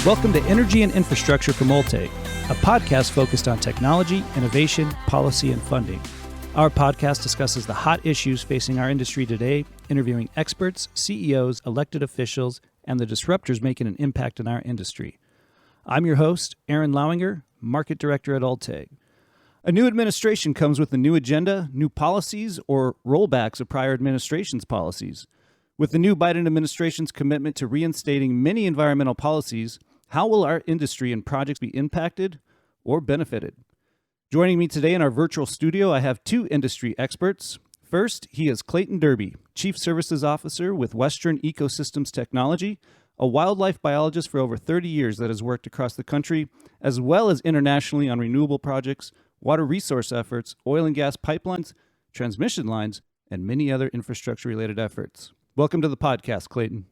Welcome to Energy and Infrastructure from Ulteig, a podcast focused on technology, innovation, policy, and funding. Our podcast discusses the hot issues facing our industry today, interviewing experts, CEOs, elected officials, and the disruptors making an impact in our industry. I'm your host, Aaron Lauinger, Market Director at Ulteig. A new administration comes with a new agenda, new policies, or rollbacks of prior administration's policies. With the new Biden administration's commitment to reinstating many environmental policies, how will our industry and projects be impacted or benefited? Joining me today in our virtual studio, I have two industry experts. First, he is Clayton Derby, Chief Services Officer with Western Ecosystems Technology, a wildlife biologist for over 30 years that has worked across the country, as well as internationally on renewable projects, water resource efforts, oil and gas pipelines, transmission lines, and many other infrastructure-related efforts. Welcome to the podcast, Clayton.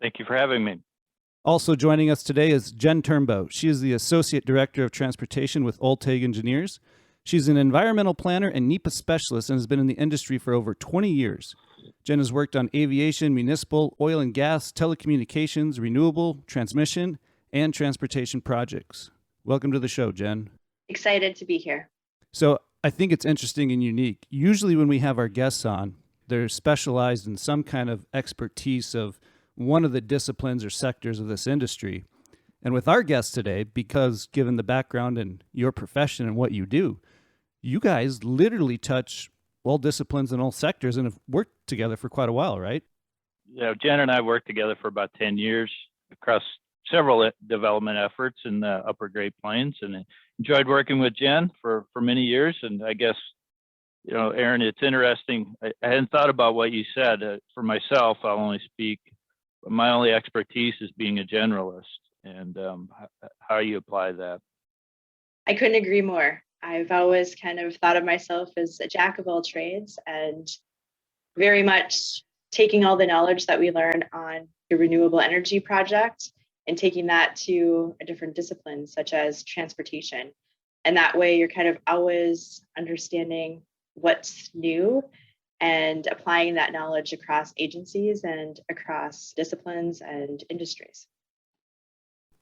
Thank you for having me. Also joining us today is Jen Turnbow. She is the Associate Director of Transportation with Ulteig Engineers. She's an environmental planner and NEPA specialist and has been in the industry for over 20 years. Jen has worked on aviation, municipal, oil and gas, telecommunications, renewable, transmission, and transportation projects. Welcome to the show, Jen. Excited to be here. So I think it's interesting and unique. Usually when we have our guests on, they're specialized in some kind of expertise of one of the disciplines or sectors of this industry. And with our guest today, because given the background and your profession and what you do, you guys literally touch all disciplines and all sectors and have worked together for quite a while, right? Yeah, Jen and I worked together for about 10 years across several development efforts in the Upper Great Plains, and enjoyed working with Jen for many years. And I guess, you know, Aaron, it's interesting. I hadn't thought about what you said. For myself, I'll only speak. My only expertise is being a generalist, and how you apply that. I couldn't agree more. I've always kind of thought of myself as a jack of all trades, and very much taking all the knowledge that we learn on the renewable energy project and taking that to a different discipline, such as transportation. And that way you're kind of always understanding what's new and applying that knowledge across agencies and across disciplines and industries.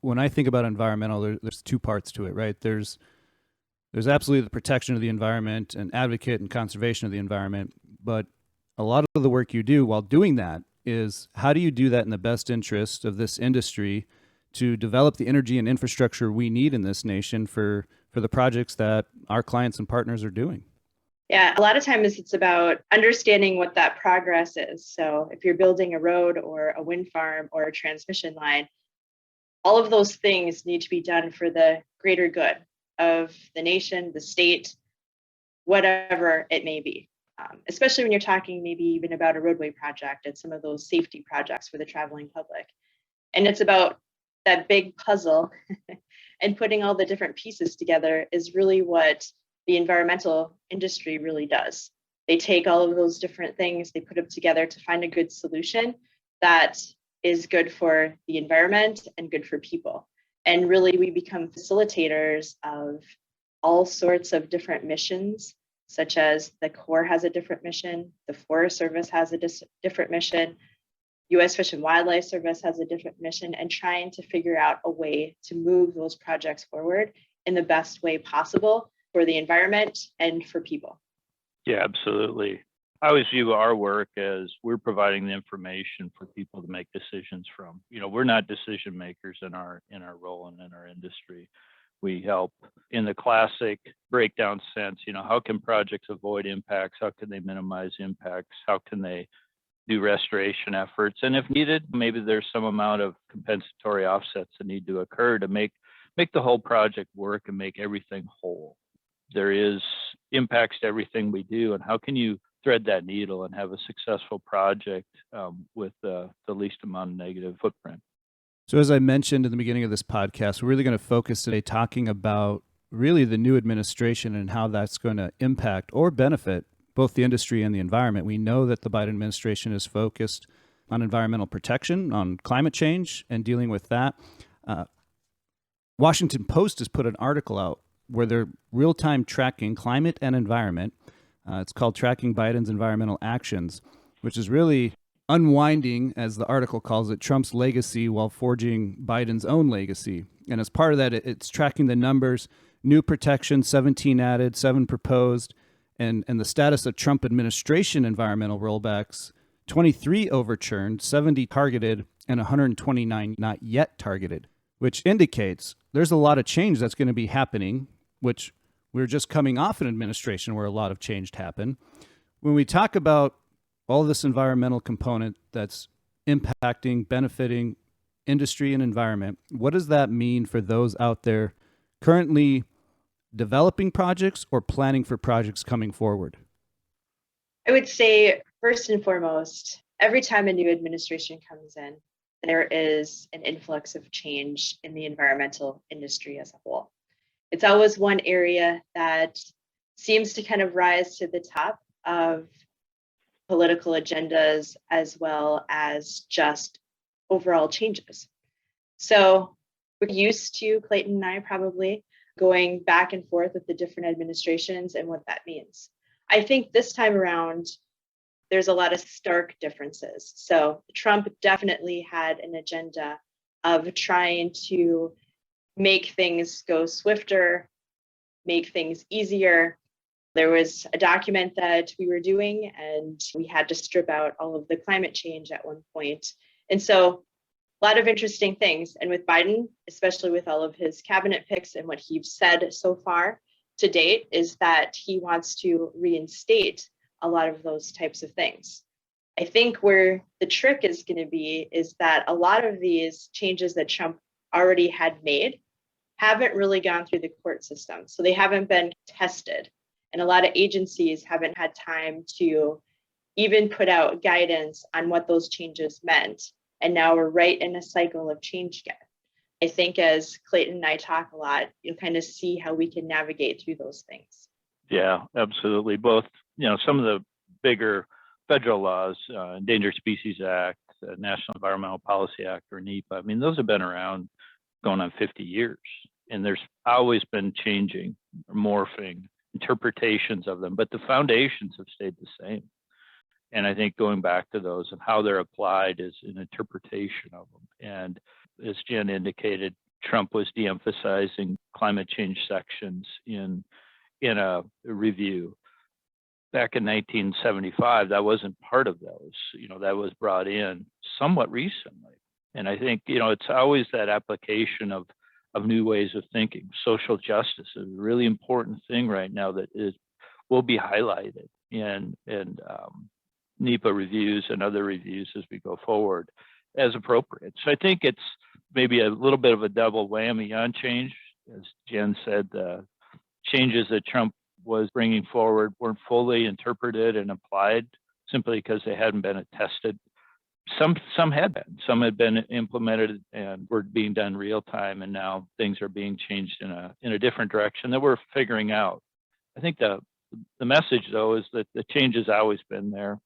When I think about environmental, there's two parts to it, right? There's absolutely the protection of the environment and advocate and conservation of the environment. But a lot of the work you do while doing that is how do you do that in the best interest of this industry to develop the energy and infrastructure we need in this nation for the projects that our clients and partners are doing? Yeah, a lot of times it's about understanding what that progress is. So if you're building a road or a wind farm or a transmission line, all of those things need to be done for the greater good of the nation, the state, whatever it may be. Especially when you're talking maybe even about a roadway project and some of those safety projects for the traveling public. And it's about that big puzzle and putting all the different pieces together is really what the environmental industry really does. They take all of those different things, they put them together to find a good solution that is good for the environment and good for people. And really we become facilitators of all sorts of different missions, such as the Corps has a different mission, the Forest Service has a different mission, U.S. Fish and Wildlife Service has a different mission, and trying to figure out a way to move those projects forward in the best way possible for the environment and for people. Yeah, absolutely. I always view our work as we're providing the information for people to make decisions from. You know, we're not decision makers in our role and in our industry. We help in the classic breakdown sense, you know, how can projects avoid impacts? How can they minimize impacts? How can they do restoration efforts? And if needed, maybe there's some amount of compensatory offsets that need to occur to make the whole project work and make everything whole. There is impacts to everything we do, and how can you thread that needle and have a successful project with the least amount of negative footprint? So as I mentioned in the beginning of this podcast, we're really going to focus today talking about really the new administration and how that's going to impact or benefit both the industry and the environment. We know that the Biden administration is focused on environmental protection, on climate change, and dealing with that. Washington Post has put an article out where they're real-time tracking climate and environment. It's called Tracking Biden's Environmental Actions, which is really unwinding, as the article calls it, Trump's legacy while forging Biden's own legacy. And as part of that, it's tracking the numbers, new protections, 17 added, 7 proposed, and the status of Trump administration environmental rollbacks, 23 overturned, 70 targeted, and 129 not yet targeted, which indicates there's a lot of change that's going to be happening, which we're just coming off an administration where a lot of change happened. When we talk about all this environmental component that's impacting, benefiting industry and environment, what does that mean for those out there currently developing projects or planning for projects coming forward? I would say, first and foremost, every time a new administration comes in, there is an influx of change in the environmental industry as a whole. It's always one area that seems to kind of rise to the top of political agendas as well as just overall changes. So we're used to, Clayton and I probably, going back and forth with the different administrations and what that means. I think this time around, there's a lot of stark differences. So Trump definitely had an agenda of trying to make things go swifter, make things easier. There was a document that we were doing, and we had to strip out all of the climate change at one point. And so a lot of interesting things. And with Biden, especially with all of his cabinet picks and what he's said so far to date, is that he wants to reinstate a lot of those types of things. I think where the trick is going to be is that a lot of these changes that Trump already had made haven't really gone through the court system. So they haven't been tested. And a lot of agencies haven't had time to even put out guidance on what those changes meant. And now we're right in a cycle of change again. I think as Clayton and I talk a lot, you'll kind of see how we can navigate through those things. Yeah, absolutely. Both, some of the bigger federal laws, Endangered Species Act, National Environmental Policy Act, or NEPA, I mean, those have been around going on 50 years. And there's always been changing, morphing, interpretations of them, but the foundations have stayed the same. And I think going back to those and how they're applied is an interpretation of them. And as Jen indicated, Trump was de-emphasizing climate change sections in a review. Back in 1975, that wasn't part of those. That was brought in somewhat recently. And I think, it's always that application of new ways of thinking. Social justice is a really important thing right now that will be highlighted in NEPA reviews and other reviews as we go forward as appropriate. So I think it's maybe a little bit of a double whammy on change. As Jen said, the changes that Trump was bringing forward weren't fully interpreted and applied simply because they hadn't been tested. Some had been. Some had been implemented and were being done real time, and now things are being changed in a different direction that we're figuring out. I think the message, though, is that the change has always been there.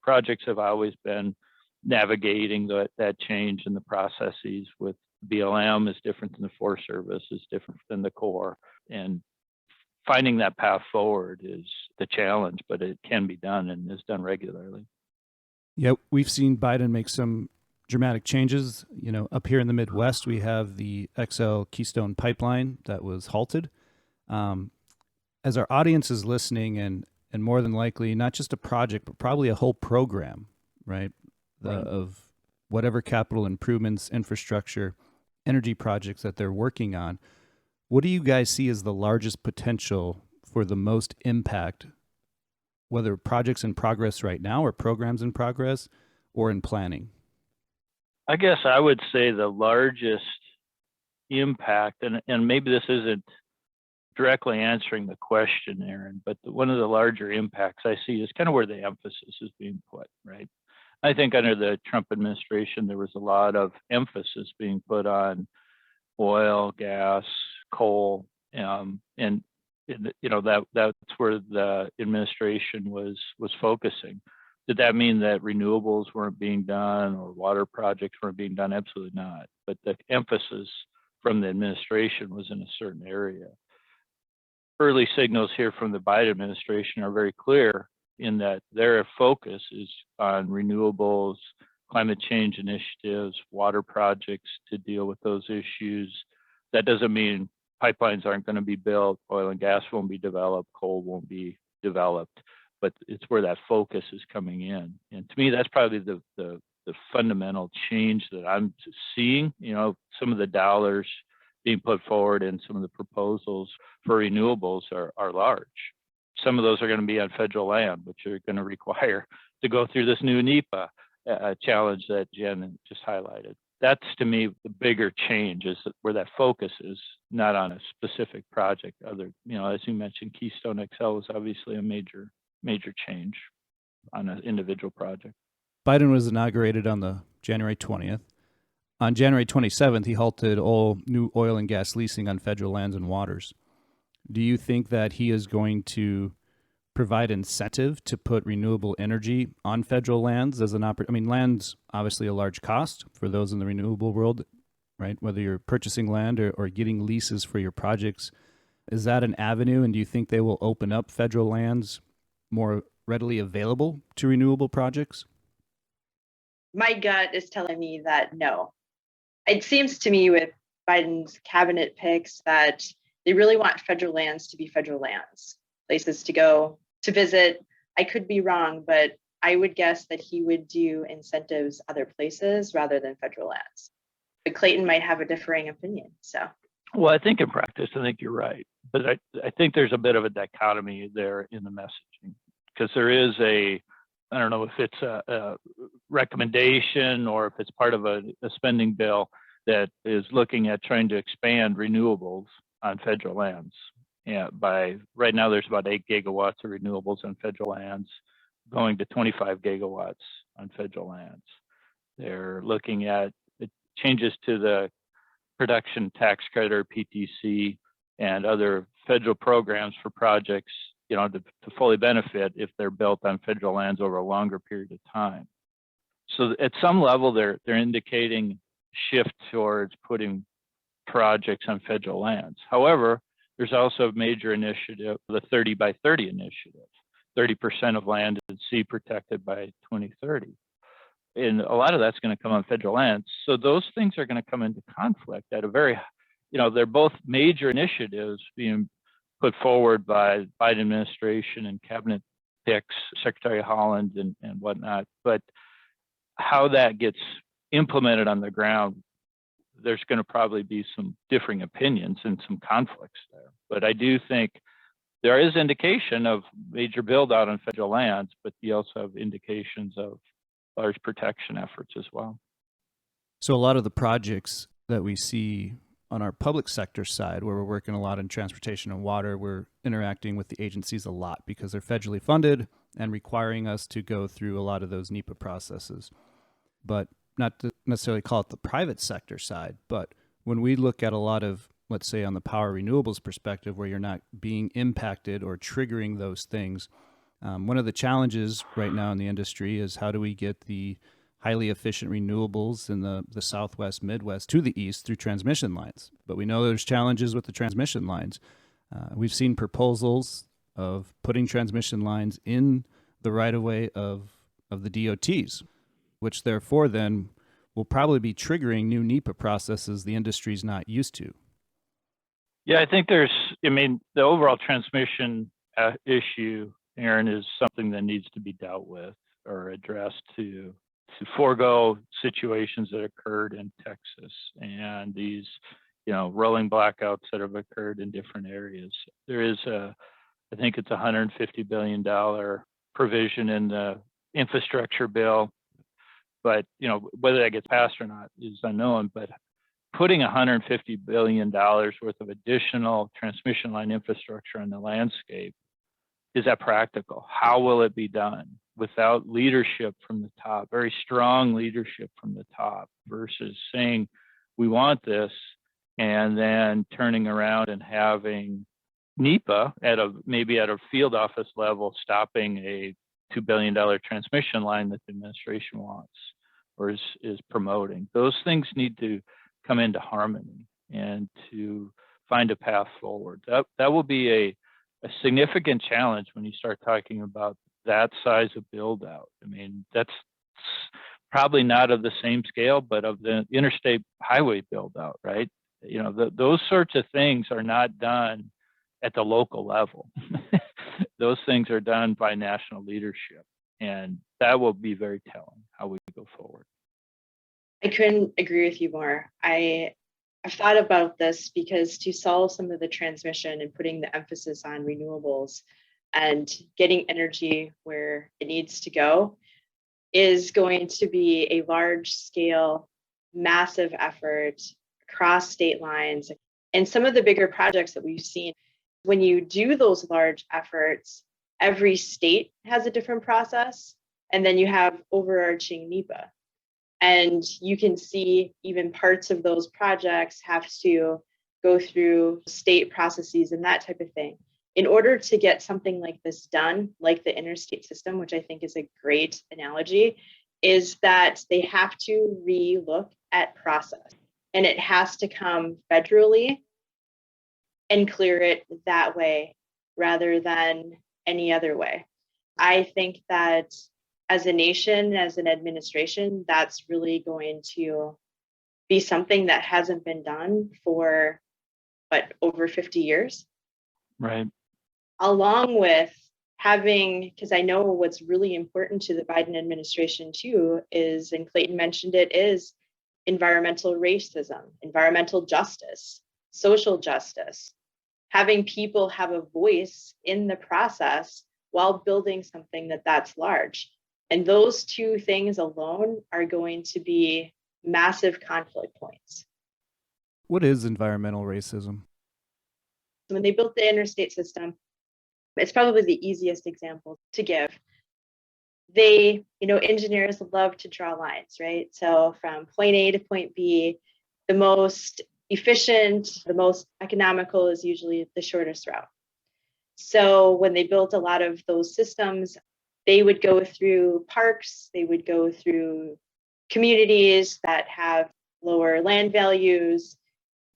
Projects have always been navigating that change in the processes. With BLM is different than the Forest Service, is different than the Corps, and finding that path forward is the challenge, but it can be done and is done regularly. Yeah, we've seen Biden make some dramatic changes. Up here in the Midwest, we have the XL Keystone Pipeline that was halted. As our audience is listening, and more than likely, not just a project, but probably a whole program, right? Of whatever capital improvements, infrastructure, energy projects that they're working on. What do you guys see as the largest potential for the most impact, whether projects in progress right now or programs in progress or in planning? I guess I would say the largest impact, and maybe this isn't directly answering the question, Aaron, but one of the larger impacts I see is kind of where the emphasis is being put, right? I think under the Trump administration, there was a lot of emphasis being put on oil, gas, coal, and that's where the administration was focusing. Did that mean that renewables weren't being done or water projects weren't being done? Absolutely not. But the emphasis from the administration was in a certain area. Early signals here from the Biden administration are very clear. in that their focus is on renewables, climate change initiatives, water projects to deal with those issues. That doesn't mean pipelines aren't going to be built, oil and gas won't be developed, coal won't be developed, but it's where that focus is coming in. And to me, that's probably the fundamental change that I'm seeing. Some of the dollars being put forward and some of the proposals for renewables are large. Some of those are going to be on federal land, which are going to require to go through this new NEPA challenge that Jen just highlighted. That's, to me, the bigger change is where that focus is, not on a specific project. As you mentioned, Keystone XL is obviously a major change on an individual project. Biden was inaugurated on the January 20th. On January 27th, he halted all new oil and gas leasing on federal lands and waters. Do you think that he is going to provide incentive to put renewable energy on federal lands as an opportunity? Land's obviously a large cost for those in the renewable world, right? Whether you're purchasing land or getting leases for your projects. Is that an avenue, and do you think they will open up federal lands more readily available to renewable projects? My gut is telling me that no. It seems to me with Biden's cabinet picks that they really want federal lands to be federal lands, places to go, to visit. I could be wrong, but I would guess that he would do incentives other places rather than federal lands. But Clayton might have a differing opinion. Well, I think in practice, I think you're right. But I think there's a bit of a dichotomy there in the messaging, because there is I don't know if it's a recommendation or if it's part of a spending bill that is looking at trying to expand renewables on federal lands. By right now, there's about 8 gigawatts of renewables on federal lands, going to 25 gigawatts on federal lands. They're looking at changes to the production tax credit, or PTC, and other federal programs for projects, to fully benefit if they're built on federal lands over a longer period of time. So at some level, they're indicating shift towards putting projects on federal lands. However, there's also a major initiative, the 30 by 30 initiative, 30% of land and sea protected by 2030. And a lot of that's going to come on federal lands. So those things are going to come into conflict at a very, they're both major initiatives being put forward by Biden administration and cabinet picks, Secretary Holland and whatnot. But how that gets implemented on the ground, there's going to probably be some differing opinions and some conflicts there. But I do think there is indication of major build out on federal lands, but you also have indications of large protection efforts as well. So a lot of the projects that we see on our public sector side, where we're working a lot in transportation and water, we're interacting with the agencies a lot because they're federally funded and requiring us to go through a lot of those NEPA processes. But not to necessarily call it the private sector side, but when we look at a lot of, let's say on the power renewables perspective, where you're not being impacted or triggering those things, one of the challenges right now in the industry is how do we get the highly efficient renewables in the Southwest, Midwest to the East through transmission lines. But we know there's challenges with the transmission lines. We've seen proposals of putting transmission lines in the right-of-way of the DOTs, which therefore then will probably be triggering new NEPA processes the industry's not used to. Yeah, I think the overall transmission issue, Aaron, is something that needs to be dealt with or addressed to forego situations that occurred in Texas and these, rolling blackouts that have occurred in different areas. There is I think it's $150 billion provision in the infrastructure bill, but whether that gets passed or not is unknown. But putting $150 billion worth of additional transmission line infrastructure on the landscape, is that practical? How will it be done without leadership from the top, very strong leadership from the top, versus saying we want this and then turning around and having NEPA maybe at a field office level stopping a $2 billion transmission line that the administration wants or is promoting. Those things need to come into harmony and to find a path forward. That will be a significant challenge when you start talking about that size of build out. I mean, that's probably not of the same scale, but of the interstate highway build out, right? You know, those sorts of things are not done at the local level. Those things are done by national leadership, and that will be very telling how we go forward. I couldn't agree with you more. I've thought about this because to solve some of the transmission and putting the emphasis on renewables and getting energy where it needs to go is going to be a large scale, massive effort across state lines. And some of the bigger projects that we've seen, when you do those large efforts, every state has a different process, and then you have overarching NEPA. And you can see even parts of those projects have to go through state processes and that type of thing. In order to get something like this done, like the interstate system, which I think is a great analogy, is that they have to re-look at process. And it has to come federally and clear it that way rather than any other way. I think that as a nation, as an administration, that's really going to be something that hasn't been done for, over 50 years? Right. Along with having, because I know what's really important to the Biden administration too is, and Clayton mentioned it, is environmental racism, environmental justice, social justice, having people have a voice in the process while building something that's large. And those two things alone are going to be massive conflict points. What is environmental racism? When they built the interstate system, it's probably the easiest example to give. They, engineers love to draw lines, right? So from point A to point B, the most efficient, the most economical is usually the shortest route. So when they built a lot of those systems, they would go through parks, they would go through communities that have lower land values.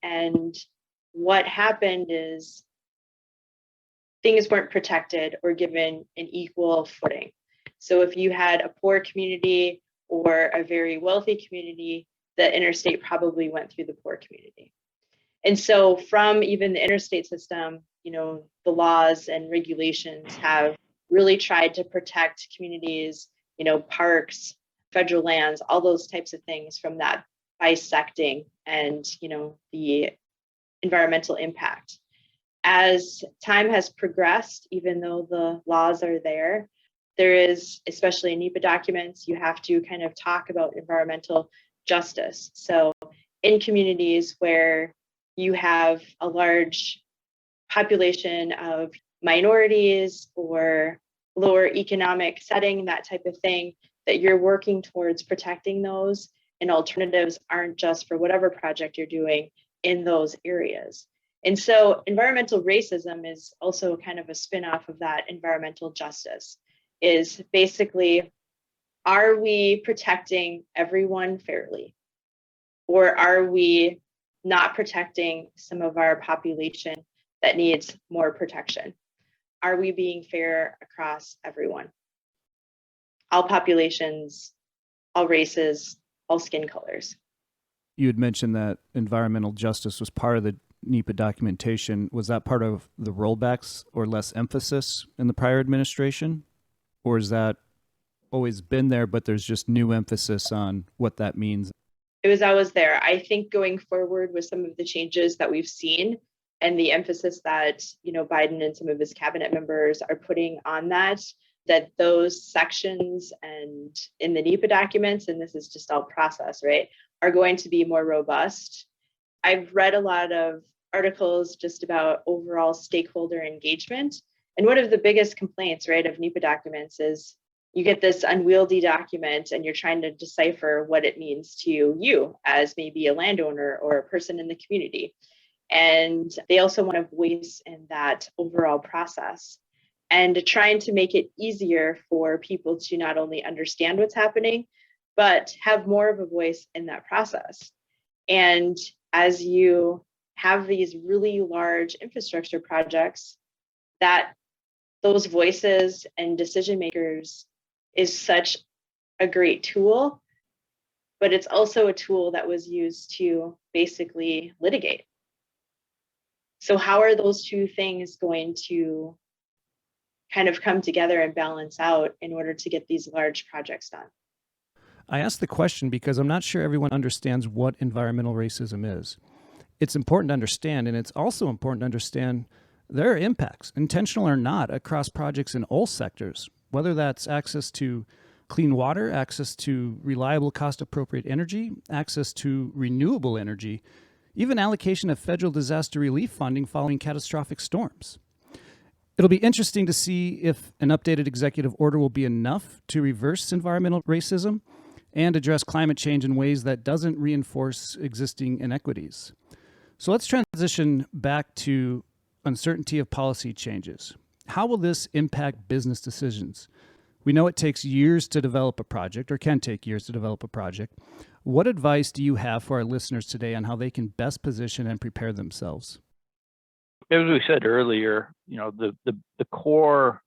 And what happened is things weren't protected or given an equal footing. So if you had a poor community or a very wealthy community, the interstate probably went through the poor community. And so from even the interstate system, the laws and regulations have really tried to protect communities, parks, federal lands, all those types of things from that bisecting and, the environmental impact. As time has progressed, even though the laws are there is, especially in NEPA documents, you have to kind of talk about environmental justice. So in communities where you have a large population of minorities or lower economic setting, that type of thing, that you're working towards protecting those, and alternatives aren't just for whatever project you're doing in those areas. And so environmental racism is also kind of a spin-off of that environmental justice, is basically, are we protecting everyone fairly? Or are we not protecting some of our population that needs more protection? Are we being fair across everyone? All populations, all races, all skin colors. You had mentioned that environmental justice was part of the NEPA documentation. Was that part of the rollbacks or less emphasis in the prior administration? Or has that always been there, but there's just new emphasis on what that means? It was always there. I think going forward with some of the changes that we've seen and the emphasis that, Biden and some of his cabinet members are putting on that those sections and in the NEPA documents, and this is just all process, right, are going to be more robust. I've read a lot of articles just about overall stakeholder engagement. And one of the biggest complaints, right, of NEPA documents is you get this unwieldy document and you're trying to decipher what it means to you as maybe a landowner or a person in the community. And they also want a voice in that overall process, and trying to make it easier for people to not only understand what's happening, but have more of a voice in that process. And as you have these really large infrastructure projects, that those voices and decision makers is such a great tool, but it's also a tool that was used to basically litigate. So how are those two things going to kind of come together and balance out in order to get these large projects done? I asked the question because I'm not sure everyone understands what environmental racism is. It's important to understand, and it's also important to understand there are impacts, intentional or not, across projects in all sectors, whether that's access to clean water, access to reliable, cost-appropriate energy, access to renewable energy, even allocation of federal disaster relief funding following catastrophic storms. It'll be interesting to see if an updated executive order will be enough to reverse environmental racism and address climate change in ways that doesn't reinforce existing inequities. So let's transition back to uncertainty of policy changes. How will this impact business decisions? We know it takes years to develop a project, or can take years to develop a project. What advice do you have for our listeners today on how they can best position and prepare themselves? As we said earlier, the core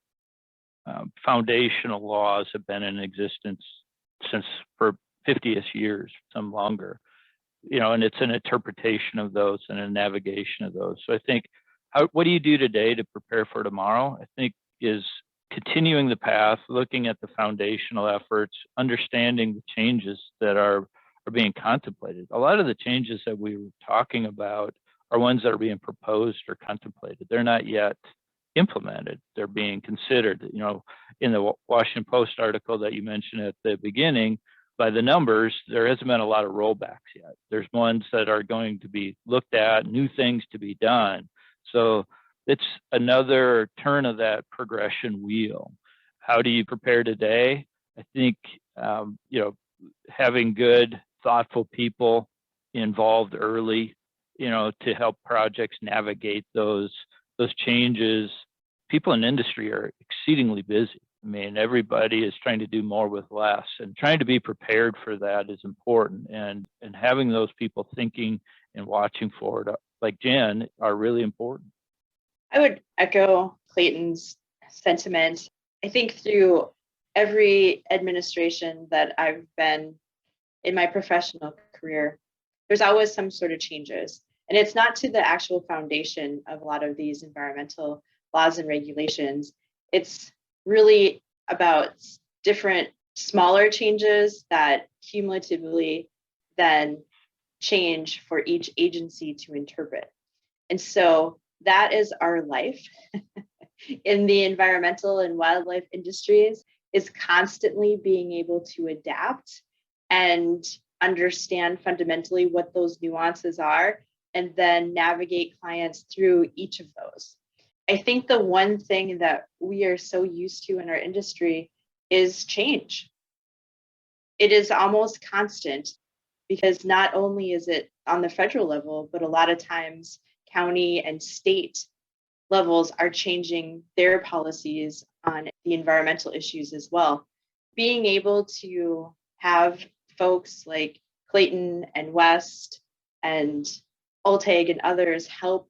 foundational laws have been in existence since for 50 years, some longer. And it's an interpretation of those and a navigation of those. So I think, what do you do today to prepare for tomorrow? I think is continuing the path, looking at the foundational efforts, understanding the changes that are being contemplated. A lot of the changes that we were talking about are ones that are being proposed or contemplated. They're not yet implemented. They're being considered. In the Washington Post article that you mentioned at the beginning, by the numbers, there hasn't been a lot of rollbacks yet. There's ones that are going to be looked at, new things to be done. So it's another turn of that progression wheel. How do you prepare today? I think, having good, thoughtful people involved early, to help projects navigate those changes. People in industry are exceedingly busy. I mean, everybody is trying to do more with less, and trying to be prepared for that is important. And having those people thinking and watching for it, like Jen, are really important. I would echo Clayton's sentiment. I think through every administration that I've been in my professional career, there's always some sort of changes. And it's not to the actual foundation of a lot of these environmental laws and regulations. It's really about different smaller changes that cumulatively then change for each agency to interpret. And so that is our life in the environmental and wildlife industries, is constantly being able to adapt and understand fundamentally what those nuances are, and then navigate clients through each of those. I think the one thing that we are so used to in our industry is change. It is almost constant, because not only is it on the federal level, but a lot of times county and state levels are changing their policies on the environmental issues as well. Being able to have folks like Clayton and West and Ulteig and others help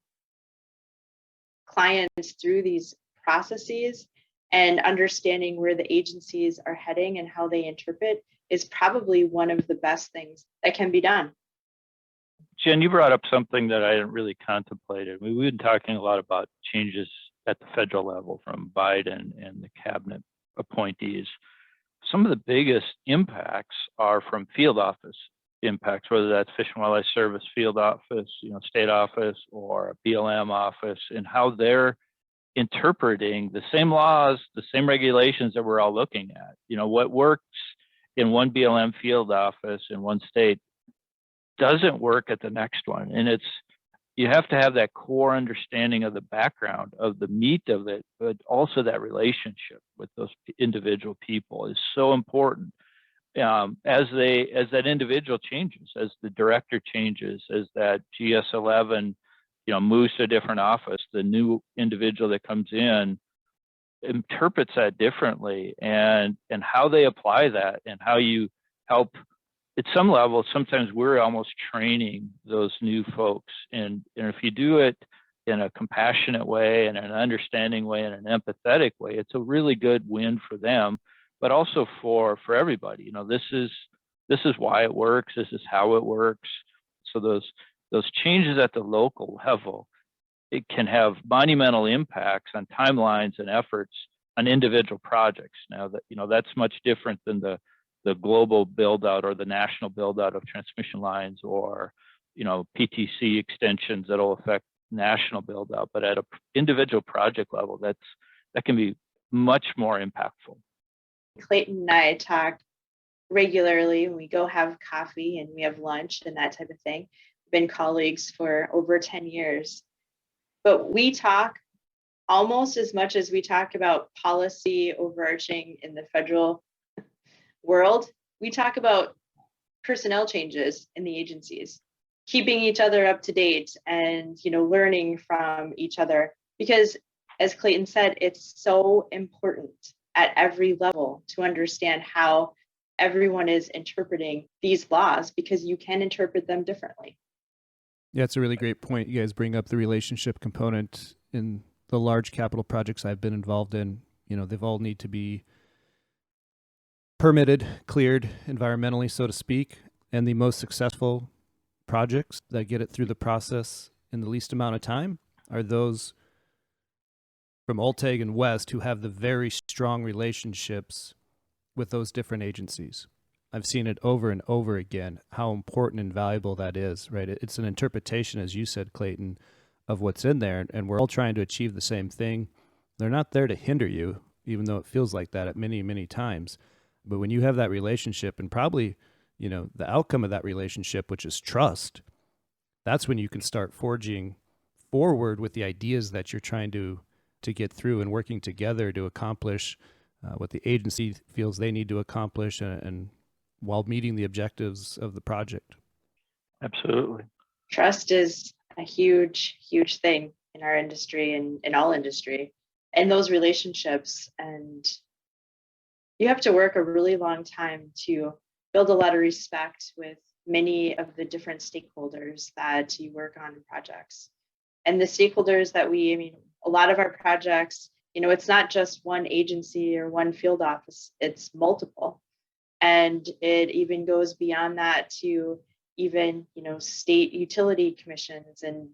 clients through these processes and understanding where the agencies are heading and how they interpret is probably one of the best things that can be done. Jen, you brought up something that I hadn't really contemplated. We've been talking a lot about changes at the federal level from Biden and the cabinet appointees. Some of the biggest impacts are from field office impacts, whether that's Fish and Wildlife Service field office, state office, or a BLM office, and how they're interpreting the same laws, the same regulations that we're all looking at. What works in one BLM field office in one state doesn't work at the next one. And you have to have that core understanding of the background of the meat of it, but also that relationship with those individual people is so important. As that individual changes, as the director changes, as that GS11, moves to a different office, the new individual that comes in interprets that differently, and how they apply that, and how you help. At some level, sometimes we're almost training those new folks, and if you do it in a compassionate way and an understanding way and an empathetic way, it's a really good win for them, but also for everybody. You know, this is why it works. This is how it works. So those changes at the local level, it can have monumental impacts on timelines and efforts on individual projects. Now that, you know, that's much different than the global build out or the national build out of transmission lines, or, you know, PTC extensions that'll affect national build out. But at an individual project level, that can be much more impactful. Clayton and I talk regularly when we go have coffee and we have lunch and that type of thing. We've been colleagues for over 10 years. But we talk almost as much as we talk about policy overarching in the federal world. We talk about personnel changes in the agencies, keeping each other up to date and, you know, learning from each other. Because as Clayton said, it's so important at every level to understand how everyone is interpreting these laws, because you can interpret them differently. Yeah, it's a really great point. You guys bring up the relationship component in the large capital projects I've been involved in. You know, they've all need to be permitted, cleared environmentally, so to speak. And the most successful projects that get it through the process in the least amount of time are those from Ulteig and West who have the very strong relationships with those different agencies. I've seen it over and over again, how important and valuable that is, right? It's an interpretation, as you said, Clayton, of what's in there, and we're all trying to achieve the same thing. They're not there to hinder you, even though it feels like that at many, many times. But when you have that relationship, and probably, you know, the outcome of that relationship, which is trust, that's when you can start forging forward with the ideas that you're trying to get through and working together to accomplish what the agency feels they need to accomplish, and while meeting the objectives of the project. Absolutely. Trust is a huge, huge thing in our industry and in all industry, and those relationships. And you have to work a really long time to build a lot of respect with many of the different stakeholders that you work on in projects. And the stakeholders that a lot of our projects, you know, it's not just one agency or one field office, it's multiple. And it even goes beyond that to even, you know, state utility commissions, and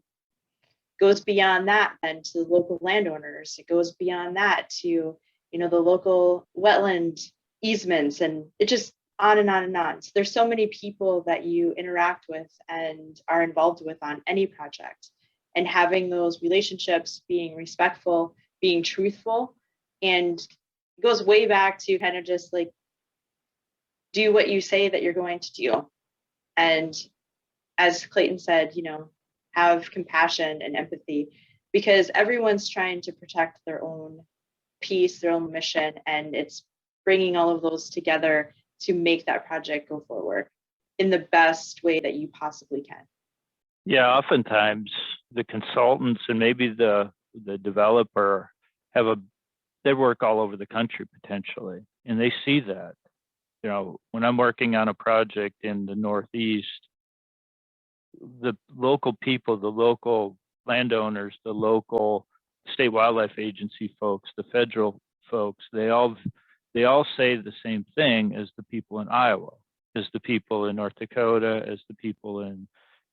goes beyond that then to the local landowners. It goes beyond that to, you know, the local wetland easements, and it just on and on and on. So there's so many people that you interact with and are involved with on any project, and having those relationships, being respectful, being truthful, and it goes way back to kind of just like do what you say that you're going to do. And as Clayton said, you know, have compassion and empathy, because everyone's trying to protect their own peace, their own mission, and it's bringing all of those together to make that project go forward in the best way that you possibly can. Yeah, oftentimes the consultants and maybe the developer they work all over the country potentially, and they see that. You know, when I'm working on a project in the Northeast, the local people, the local landowners, the local state wildlife agency folks, the federal folks, they all say the same thing as the people in Iowa, as the people in North Dakota, as the people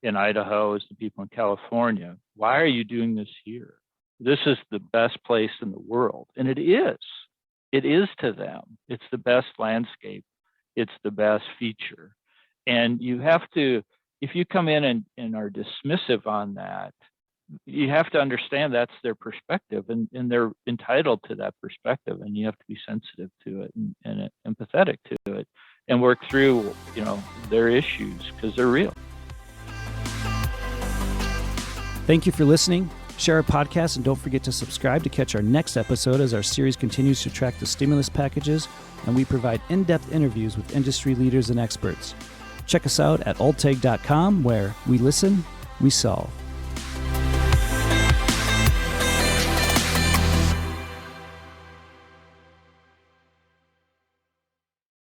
in Idaho, as the people in California. Why are you doing this here? This is the best place in the world. And it is. It is to them. It's the best landscape. It's the best feature. And you have to, if you come in and are dismissive on that, you have to understand that's their perspective, and they're entitled to that perspective, and you have to be sensitive to it and empathetic to it, and work through, you know, their issues, because they're real. Thank you for listening. Share our podcast, and don't forget to subscribe to catch our next episode as our series continues to track the stimulus packages, and we provide in-depth interviews with industry leaders and experts. Check us out at ulteig.com, where we listen, we solve.